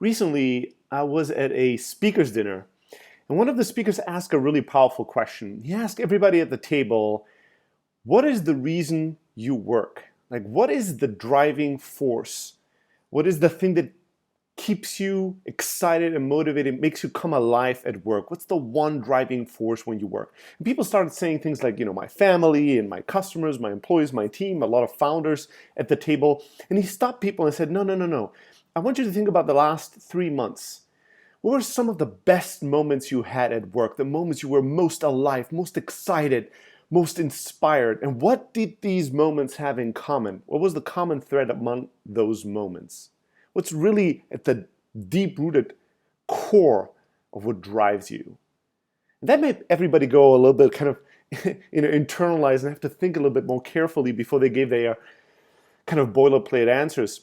Recently, I was at a speaker's dinner, and one of the speakers asked a really powerful question. He asked everybody at the table, what is the reason you work? Like, what is the driving force? What is the thing that keeps you excited and motivated, makes you come alive at work? What's the one driving force when you work? And people started saying things like, my family and my customers, my employees, my team, a lot of founders at the table. And he stopped people and said, no, no, no, no. I want you to think about the last 3 months. What were some of the best moments you had at work? The moments you were most alive, most excited, most inspired? And what did these moments have in common? What was the common thread among those moments? What's really at the deep-rooted core of what drives you? And that made everybody go a little bit kind of internalize and have to think a little bit more carefully before they gave their kind of boilerplate answers.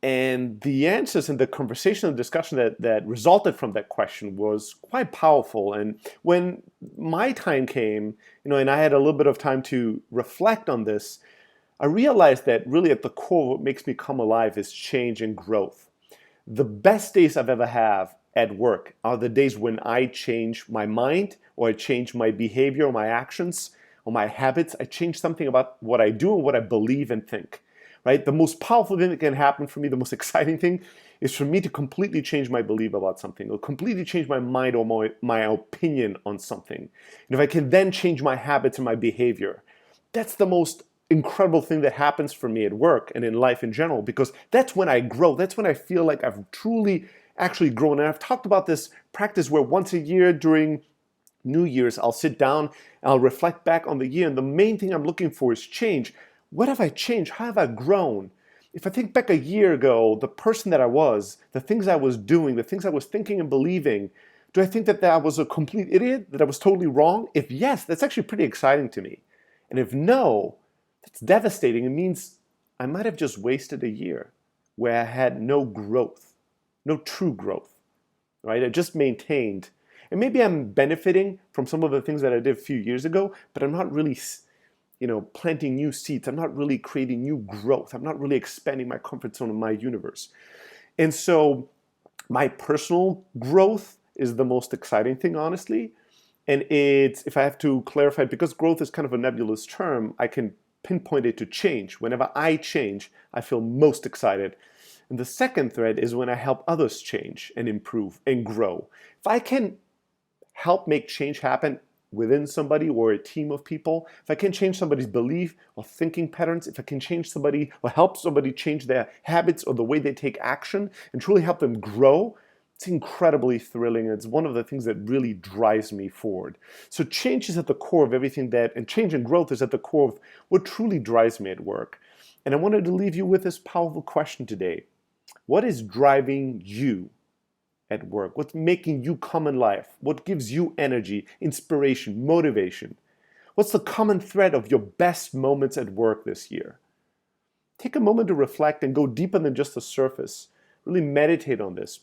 And the answers and the conversation and discussion that resulted from that question was quite powerful. And when my time came, and I had a little bit of time to reflect on this, I realized that really at the core of what makes me come alive is change and growth. The best days I've ever had at work are the days when I change my mind, or I change my behavior or my actions or my habits. I change something about what I do and what I believe and think. Right? The most powerful thing that can happen for me, the most exciting thing, is for me to completely change my belief about something, or completely change my mind or my opinion on something. And if I can then change my habits and my behavior, that's the most incredible thing that happens for me at work and in life in general, because that's when I grow. That's when I feel like I've truly actually grown. And I've talked about this practice where once a year during New Year's, I'll sit down and I'll reflect back on the year. And the main thing I'm looking for is change. What have I changed? How have I grown? If I think back a year ago, the person that I was, the things I was doing, the things I was thinking and believing, do I think that I was a complete idiot, that I was totally wrong? If yes, that's actually pretty exciting to me. And if no, that's devastating. It means I might have just wasted a year where I had no growth, no true growth, right? I just maintained. And maybe I'm benefiting from some of the things that I did a few years ago, but I'm not really planting new seeds. I'm not really creating new growth. I'm not really expanding my comfort zone in my universe. And so my personal growth is the most exciting thing, honestly. And it's, if I have to clarify, because growth is kind of a nebulous term, I can pinpoint it to change. Whenever I change, I feel most excited. And the second thread is when I help others change and improve and grow. If I can help make change happen within somebody or a team of people, if I can change somebody's belief or thinking patterns, if I can change somebody or help somebody change their habits or the way they take action and truly help them grow, it's incredibly thrilling. It's one of the things that really drives me forward. So change is at the core of everything and change and growth is at the core of what truly drives me at work. And I wanted to leave you with this powerful question today. What is driving you at work? What's making you come alive? What gives you energy, inspiration, motivation? What's the common thread of your best moments at work this year? Take a moment to reflect and go deeper than just the surface. Really meditate on this.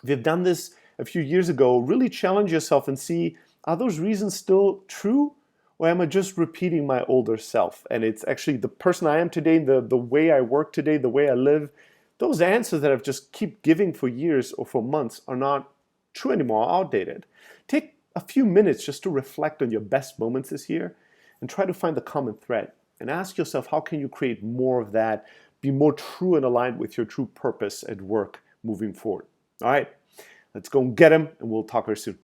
If you've done this a few years ago, really challenge yourself and see, are those reasons still true? Or am I just repeating my older self? And it's actually the person I am today, the way I work today, the way I live, those answers that I've just keep giving for years or for months are not true anymore, outdated. Take a few minutes just to reflect on your best moments this year and try to find the common thread and ask yourself, how can you create more of that, be more true and aligned with your true purpose at work moving forward? All right, let's go and get them, and we'll talk very soon.